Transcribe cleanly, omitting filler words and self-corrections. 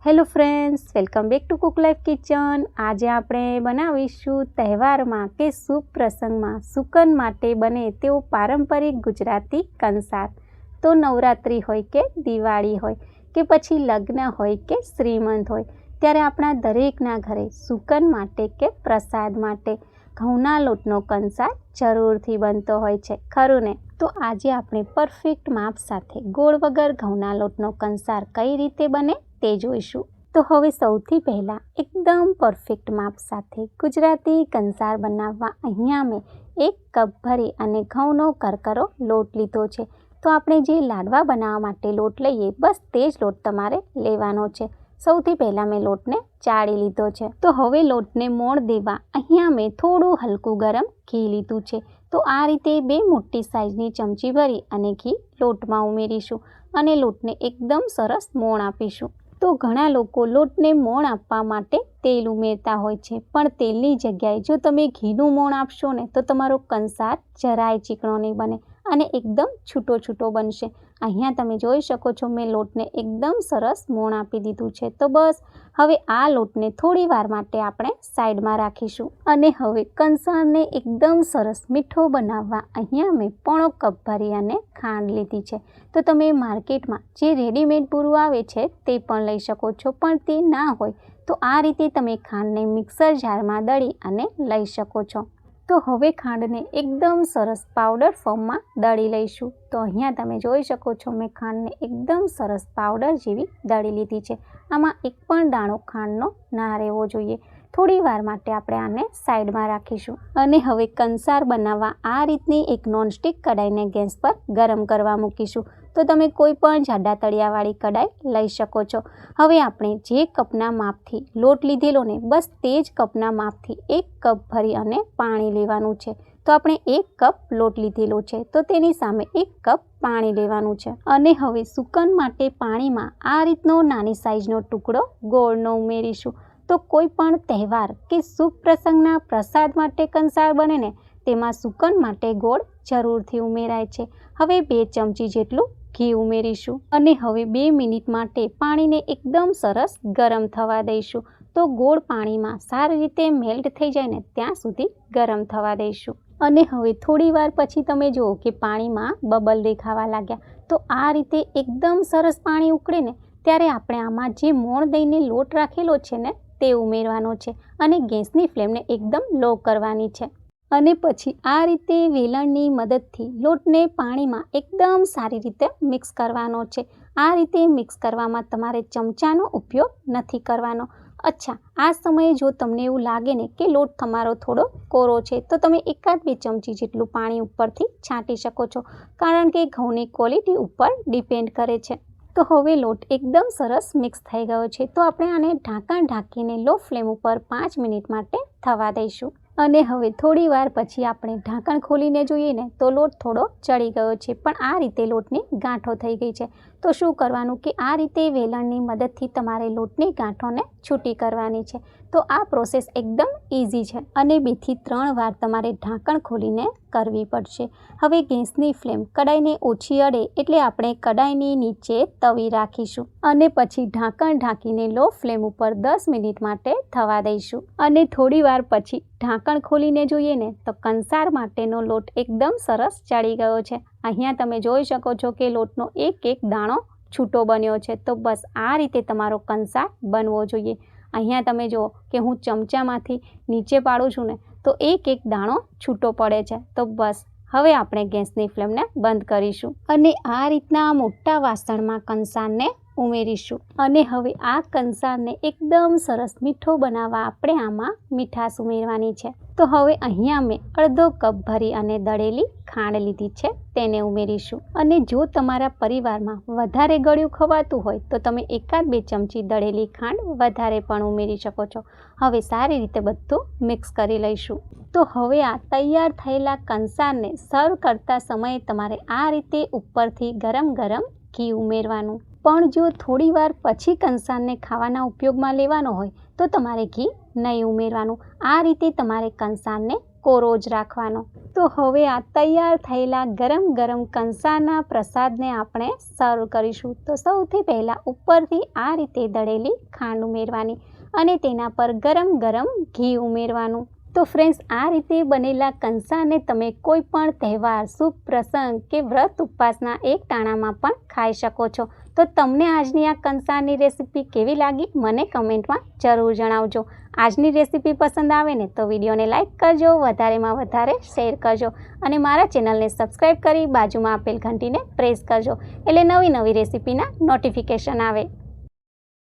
Hello friends, welcome back to cook life kitchen. આજે આપણે બનાવીશું તહેવારમાં કે શુભ પ્રસંગમાં સુકન માટે બને તેવો પારંપરિક ગુજરાતી કંસાર। તો નવરાત્રિ હોય કે દિવાળી હોય કે પછી લગ્ન હોય કે શ્રીમંત હોય, ત્યારે આપણા દરેકના ઘરે સુકન માટે કે પ્રસાદ માટે ઘઉંના લોટનો કંસાર જરૂરથી બનતો હોય છે, ખરું ને? તો આજે આપણે પરફેક્ટ માપ સાથે ગોળ વગર ઘઉંના લોટનો કંસાર કઈ રીતે બને તે જોઈશું। તો હવે સૌથી પહેલાં એકદમ પરફેક્ટ માપ સાથે ગુજરાતી કંસાર બનાવવા અહીંયા મેં 1 કપ ભરી અને ઘઉંનો કરકરો લોટ લીધો છે। તો આપણે જે લાડવા બનાવવા માટે લોટ લઈએ બસ તે જ લોટ તમારે લેવાનો છે। સૌથી પહેલાં મેં લોટને ચાળી લીધો છે। તો હવે લોટને મોણ દેવા અહીંયા મેં થોડું હલકું ગરમ ઘી લીધું છે। તો આ રીતે 2 મોટી સાઇઝની ચમચી ભરી અને ઘી લોટમાં ઉમેરીશું અને લોટને એકદમ સરસ મોણ આપીશું। તો ઘણા લોકો લોટને મોણ આપવા માટે તેલ ઉમેરતા હોય છે, પણ તેલની જગ્યાએ જો તમે ઘીનું મોણ આપશો ને તો તમારો કંસાર જરાય ચીકણો નહીં બને અને એકદમ છૂટો છૂટો બનશે। અહીંયા તમે જોઈ શકો છો મેં લોટને એકદમ સરસ મોણ આપી દીધું છે। તો બસ હવે આ લોટને થોડી વાર માટે આપણે સાઈડમાં રાખીશું અને હવે કંસારને એકદમ સરસ મીઠો બનાવવા અહીંયા મેં 1/2 કપ ભરી અને ખાંડ લીધી છે। તો તમે માર્કેટમાં જે રેડીમેડ પૂરું આવે છે તે પણ લઈ શકો છો, પણ તે ના હોય તો આ રીતે તમે ખાંડને મિક્સર જારમાં દળી અને લઈ શકો છો। તો હવે ખાંડને એકદમ સરસ પાવડર ફોર્મમાં દળી લઈશું। તો અહીંયા તમે જોઈ શકો છો મેં ખાંડને એકદમ સરસ પાવડર જેવી દળી લીધી છે। આમાં એક પણ દાણો ખાંડનો ના રહેવો જોઈએ। થોડી વાર માટે આપણે આને સાઈડમાં રાખીશું અને હવે કંસાર બનાવવા આ રીતની એક નોનસ્ટિક કઢાઈને ગેસ પર ગરમ કરવા મૂકીશું। તો તમે કોઈ પણ જાડા તળિયાવાળી કઢાઈ લઈ શકો છો। હવે આપણે જે કપના માપથી લોટ લીધેલો ને બસ તે જ કપના માપથી 1 કપ ભરી અને પાણી લેવાનું છે। તો આપણે 1 કપ લોટ લીધેલો છે તો તેની સામે 1 કપ પાણી લેવાનું છે અને હવે સુકન માટે પાણીમાં આ રીતનો નાની સાઈઝનો ટુકડો ગોળનો ઉમેરીશું। તો કોઈ પણ તહેવાર કે શુભ પ્રસંગના પ્રસાદ માટે કંસાર બને ને તેમાં સુકન માટે ગોળ જરૂરથી ઉમેરાય છે। હવે 2 ચમચી જેટલું ઘી ઉમેરીશું અને હવે 2 મિનિટ માટે પાણીને એકદમ સરસ ગરમ થવા દઈશું। તો ગોળ પાણીમાં સારી રીતે મેલ્ટ થઈ જાય ને ત્યાં સુધી ગરમ થવા દઈશું અને હવે થોડી વાર પછી તમે જુઓ કે પાણીમાં બબલ દેખાવા લાગ્યા। તો આ રીતે એકદમ સરસ પાણી ઉકળે ને ત્યારે આપણે આમાં જે મોણ દઈને લોટ રાખેલો છે ને તે ઉમેરવાનો છે અને ગેસની ફ્લેમને એકદમ લો કરવાની છે અને પછી આ રીતે વેલણની મદદથી લોટને પાણીમાં એકદમ સારી રીતે મિક્સ કરવાનો છે। આ રીતે મિક્સ કરવામાં તમારે ચમચાનો ઉપયોગ નથી કરવાનો। અચ્છા, આ સમયે જો તમને એવું લાગે ને કે લોટ તમારો થોડો કોરો છે તો તમે 1-2 ચમચી જેટલું પાણી ઉપરથી છાંટી શકો છો, કારણ કે ઘઉંની ક્વોલિટી ઉપર ડિપેન્ડ કરે છે। તો હવે લોટ એકદમ સરસ મિક્સ થઈ ગયો છે। તો આપણે આને ઢાંકણ ઢાંકીને લો ફ્લેમ ઉપર 5 મિનિટ માટે થવા દઈશું અને હવે થોડી વાર પછી આપણે ઢાંકણ ખોલીને જોઈએ ને તો લોટ થોડો ચડી ગયો છે, પણ આ રીતે લોટની ગાંઠો થઈ ગઈ છે। તો શું કરવાનું કે આ રીતે વેલણની મદદથી તમારે લોટની ગાંઠોને છૂટી કરવાની છે। તો આ પ્રોસેસ એકદમ ઇઝી છે અને 2 થી 3 વાર તમારે ઢાંકણ ખોલીને કરવી પડશે। હવે ગેસની ફ્લેમ કડાઈને ઓછી અડે એટલે આપણે કડાઈની નીચે તવી રાખીશું અને પછી ઢાંકણ ઢાંકીને લો ફ્લેમ ઉપર 10 મિનિટ માટે થવા દઈશું અને થોડી વાર પછી ઢાંકણ ખોલીને જોઈએ ને તો કંસાર માટેનો લોટ એકદમ સરસ ચડી ગયો છે। અહીંયા તમે જોઈ શકો છો કે લોટનો એક દાણો છૂટો બન્યો છે। તો બસ આ રીતે તમારો કંસાર બનવો જોઈએ। અહીંયા તમે જુઓ કે હું ચમચામાંથી નીચે પાડું છું ને તો એક દાણો છૂટો પડે છે। તો બસ હવે આપણે ગેસની ફ્લેમને બંધ કરીશું અને આ રીતના મોટા વાસણમાં કંસારને ઉમેરીશું અને હવે આ કંસારને એકદમ સરસ મીઠો બનાવવા આપણે આમાં મીઠાશ ઉમેરવાની છે। તો હવે અહીંયા મેં 1/2 કપ ભરી અને દળેલી ખાંડ લીધી છે તેને ઉમેરીશું અને જો તમારા પરિવારમાં વધારે ગળ્યું ખવાતું હોય તો તમે 1-2 ચમચી દળેલી ખાંડ વધારે પણ ઉમેરી શકો છો। હવે સારી રીતે બધું મિક્સ કરી લઈશું। તો હવે આ તૈયાર થયેલા કંસારને સર્વ કરતા સમયે તમારે આ રીતે ઉપરથી ગરમ ગરમ ઘી ઉમેરવાનું, પણ જો થોડી વાર પછી કંસારને ખાવાના ઉપયોગમાં લેવાનો હોય તો તમારે ઘી નહીં ઉમેરવાનું। આ રીતે તમારે કંસારને કોરો જ રાખવાનો. તો હવે આ તૈયાર થયેલા ગરમ ગરમ કંસારના પ્રસાદને આપણે સર્વ કરીશું. તો સૌથી પહેલાં ઉપરથી આ રીતે દળેલી ખાંડ ઉમેરવાની અને તેના પર ગરમ ગરમ ઘી ઉમેરવાનું. તો ફ્રેન્ડ્સ, આ રીતે બનેલા કંસાને તમે કોઈ પણ તહેવાર, શુભ પ્રસંગ કે વ્રત ઉપવાસના એક ટાણામાં પણ ખાઈ શકો છો. તો તમને આજની આ કંસારની રેસીપી કેવી લાગી મને કમેન્ટમાં જરૂર જણાવજો. આજની રેસીપી પસંદ આવે ને તો વિડીયોને લાઇક કરજો, વધારેમાં વધારે શેર કરજો અને મારા ચેનલને સબસ્ક્રાઈબ કરી બાજુમાં આપેલ ઘંટીને પ્રેસ કરજો એટલે નવી નવી રેસીપીના નોટિફિકેશન આવે.